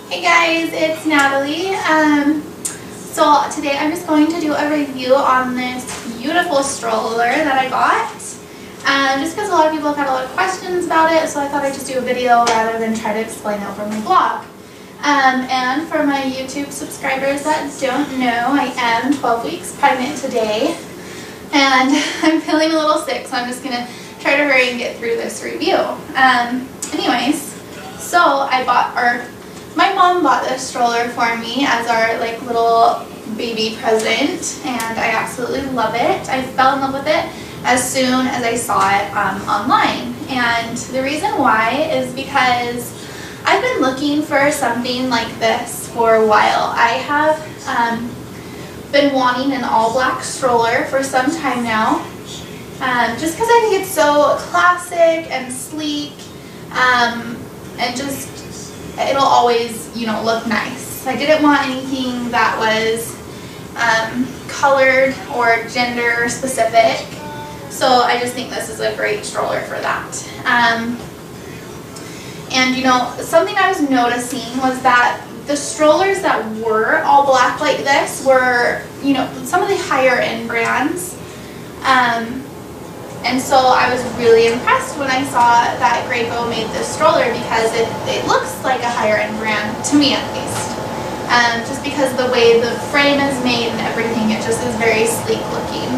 Hey guys, it's Natalie. So today I'm just going to do a review on this beautiful stroller that I got. Just because a lot of people have had a lot of questions about it, so I thought I'd just do a video rather than try to explain it over my blog. And for my YouTube subscribers that don't know, I am 12 weeks pregnant today, and I'm feeling a little sick, so I'm just going to try to hurry and get through this review. Anyways, so my mom bought this stroller for me as our little baby present, and I absolutely love it. I fell in love with it as soon as I saw it online, and the reason why is because I've been looking for something like this for a while. I have been wanting an all-black stroller for some time now, just because I think it's so classic and sleek, and just it'll always, look nice. I didn't want anything that was colored or gender specific, so I just think this is a great stroller for that. And something I was noticing was that the strollers that were all black like this were, some of the higher end brands. And so I was really impressed when I saw that Graco made this stroller, because it looks like a higher end brand, to me at least. Just because the way the frame is made and everything, it just is very sleek looking.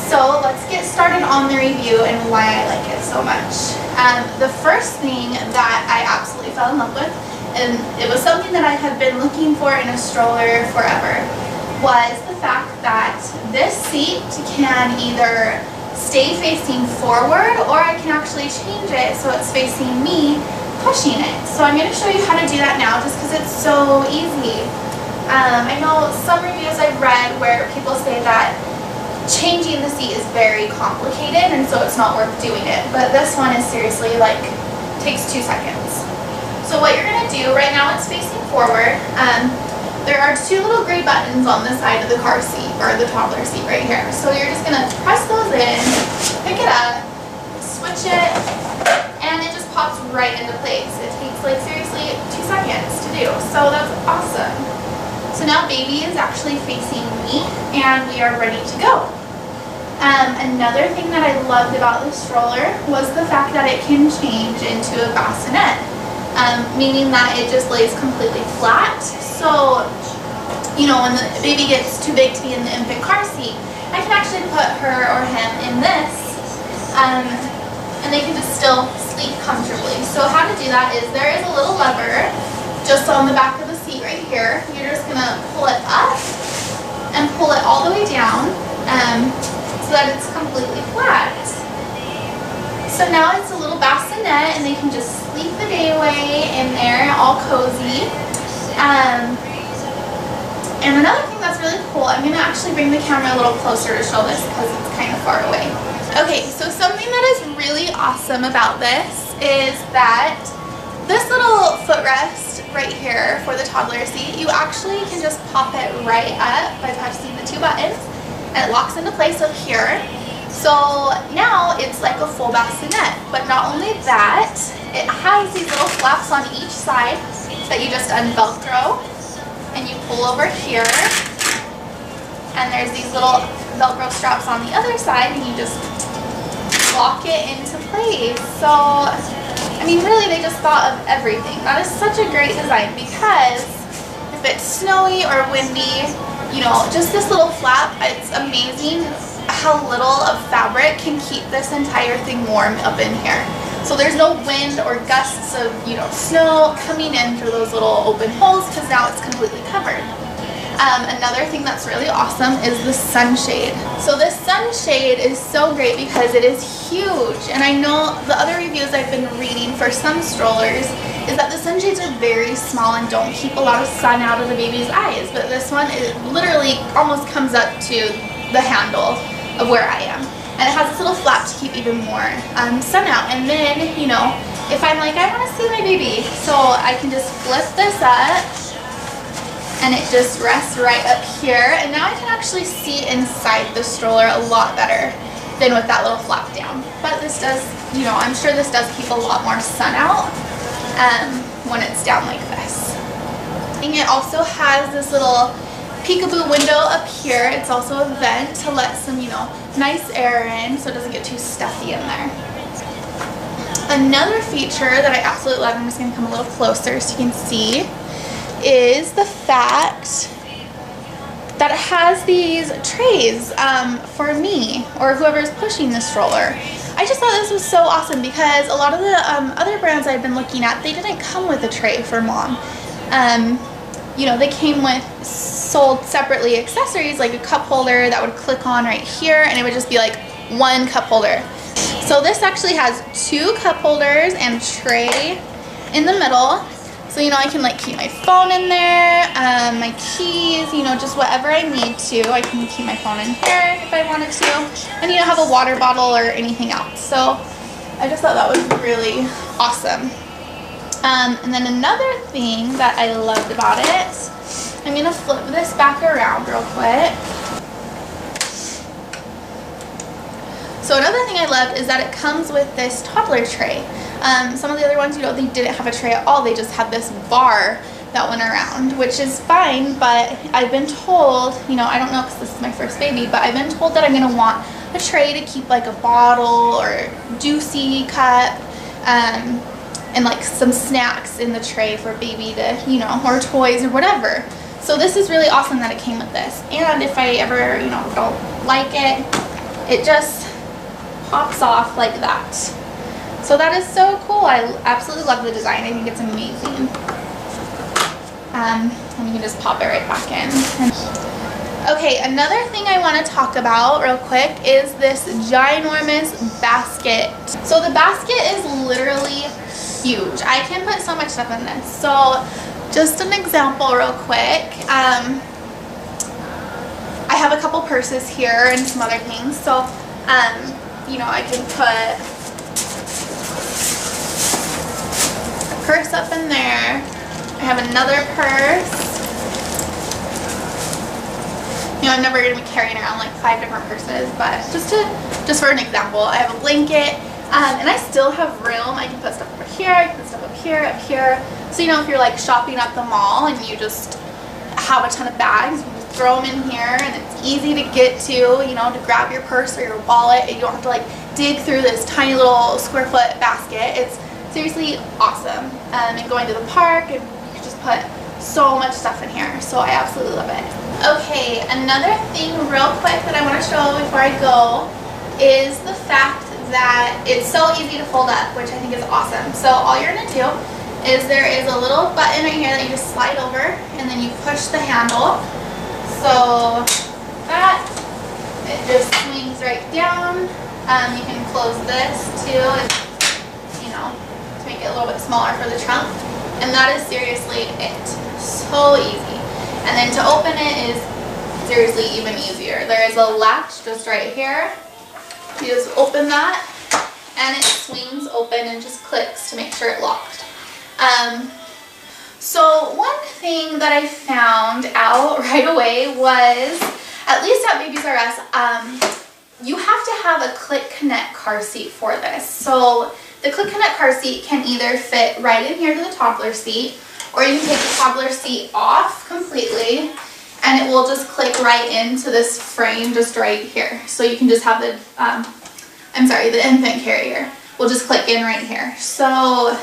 So let's get started on the review and why I like it so much. The first thing that I absolutely fell in love with, and it was something that I have been looking for in a stroller forever, was the fact that this seat can either stay facing forward, or I can actually change it so it's facing me, pushing it. So I'm going to show you how to do that now, just because it's so easy. I know some reviews I've read where people say that changing the seat is very complicated, and so it's not worth doing it, but this one is seriously takes 2 seconds. So what you're going to do, right now it's facing forward. There are 2 little gray buttons on the side of the car seat, or the toddler seat right here. So you're just going to press those in, pick it up, switch it, and it just pops right into place. It takes seriously 2 seconds to do, so that's awesome. So now baby is actually facing me, and we are ready to go. Another thing that I loved about this stroller was the fact that it can change into a bassinet, meaning that it just lays completely flat. So, when the baby gets too big to be in the infant car seat, I can actually put her or him in this, and they can just still sleep comfortably. So how to do that is there is a little lever just on the back of the seat right here. You're just going to pull it up and pull it all the way down, so that it's completely flat. So now it's a little bassinet, and they can just sleep the day away in there, all cozy. And another thing that's really cool, I'm going to actually bring the camera a little closer to show this because it's kind of far away. Okay, so something that is really awesome about this is that this little footrest right here for the toddler seat, you actually can just pop it right up by pressing the 2 buttons, and it locks into place up here. So now it's like a full bassinet, but not only that, it has these little flaps on each side that you just unvelcro, and you pull over here, and there's these little velcro straps on the other side, and you just lock it into place. So really, they just thought of everything. That is such a great design, because if it's snowy or windy, just this little flap, it's amazing how little of fabric can keep this entire thing warm up in here. So there's no wind or gusts of, snow coming in through those little open holes, because now it's completely covered. Another thing that's really awesome is the sunshade. So this sunshade is so great because it is huge, and I know the other reviews I've been reading for some strollers is that the sunshades are very small and don't keep a lot of sun out of the baby's eyes, but this one, it literally almost comes up to the handle of where I am. And it has this little flap to keep even more sun out. And then, if I'm I want to see my baby, so I can just flip this up, and it just rests right up here. And now I can actually see inside the stroller a lot better than with that little flap down. But this does, I'm sure this does keep a lot more sun out. when it's down like this. And it also has this little peekaboo window up here. It's also a vent to let some, you know, nice air in so it doesn't get too stuffy in there. Another feature that I absolutely love, I'm just going to come a little closer so you can see, is the fact that it has these trays for me or whoever's pushing the stroller. I just thought this was so awesome because a lot of the other brands I've been looking at, they didn't come with a tray for mom. You know, they came with sold separately accessories like a cup holder that would click on right here, and it would just be like one cup holder. So this actually has 2 cup holders and tray in the middle. So, you know, I can like keep my phone in there, my keys, you know, just whatever I need to. I can keep my phone in here if I wanted to, and, you know, have a water bottle or anything else. So I just thought that was really awesome. And then another thing that I loved about it, I'm going to flip this back around real quick. So another thing I loved is that it comes with this toddler tray. Some of the other ones, you know, they didn't have a tray at all. They just had this bar that went around, which is fine, but I've been told, you know, I don't know because this is my first baby, but I've been told that I'm going to want a tray to keep like a bottle or juicy cup, and like some snacks in the tray for baby to, you know, or toys or whatever. So this is really awesome that it came with this. And if I ever, you know, don't like it, it just pops off like that. So that is so cool. I absolutely love the design. I think it's amazing. And you can just pop it right back in. Okay, another thing I want to talk about real quick is this ginormous basket. So the basket is literally huge. I can put so much stuff in this. So just an example real quick. I have a couple purses here and some other things. So, you know, I can put a purse up in there. I have another purse. You know, I'm never going to be carrying around like 5 different purses, but just for an example, I have a blanket, and I still have room. I can put stuff over here, I can put stuff up here. So, you know, if you're like shopping at the mall and you just have a ton of bags, you can just throw them in here, and it's easy to get to, you know, to grab your purse or your wallet, and you don't have to like dig through this tiny little square foot basket. It's seriously awesome. And going to the park, and you can just put so much stuff in here. So I absolutely love it. Okay, another thing real quick that I want to show before I go is the fact that it's so easy to fold up, which I think is awesome. So all you're going to do is there is a little button right here that you just slide over, and then you push the handle. So that, it just swings right down. You can close this too, you know, to make it a little bit smaller for the trunk. And that is seriously it. So easy. And then to open it is seriously even easier. There is a latch just right here. You just open that, and it swings open and just clicks to make sure it locked. So one thing that I found out right away was, at least at Babies R Us, you have to have a Click Connect car seat for this. So the Click Connect car seat can either fit right in here to the toddler seat, or you can take the toddler seat off completely, and it will just click right into this frame just right here. So you can just have the, the infant carrier will just click in right here. So,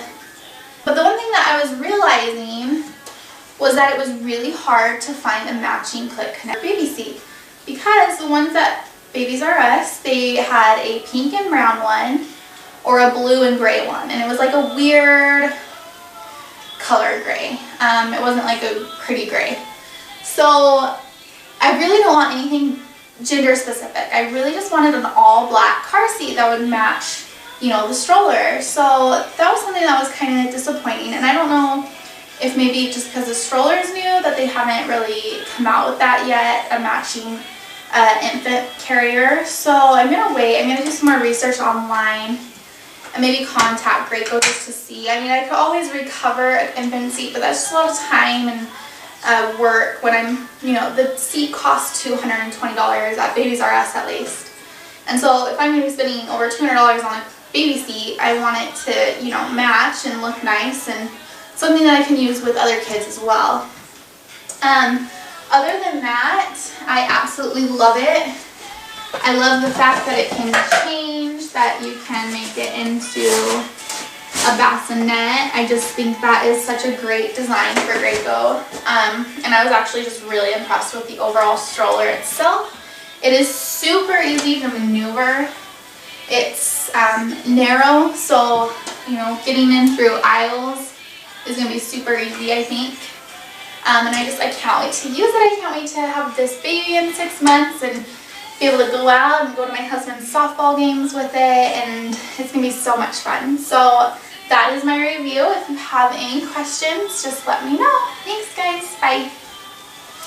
but the one thing that I was realizing was that it was really hard to find a matching Click Connect baby seat, because the ones that Babies R Us, they had a pink and brown one or a blue and gray one, and it was like a weird color gray. It wasn't like a pretty gray. So I really don't want anything gender specific. I really just wanted an all black car seat that would match, you know, the stroller. So that was something that was kind of disappointing, and I don't know if maybe just because the stroller is new that they haven't really come out with that yet, a matching infant carrier. So I'm gonna wait. I'm gonna do some more research online and maybe contact Graco just to see. I mean, I could always recover an infant seat, but that's just a lot of time and work when I'm, you know, the seat costs $220 at Babies R Us at least. And so if I'm going to be spending over $200 on a baby seat, I want it to, you know, match and look nice. And something that I can use with other kids as well. Other than that, I absolutely love it. I love the fact that it can change, that you can make it into a bassinet. I just think that is such a great design for Graco. And I was actually just really impressed with the overall stroller itself. It is super easy to maneuver. It's narrow, so you know, getting in through aisles is going to be super easy, I think. And I can't wait to use it. I can't wait to have this baby in 6 months and be able to go out and go to my husband's softball games with it, and it's going to be so much fun. So that is my review. If you have any questions, just let me know. Thanks guys. Bye.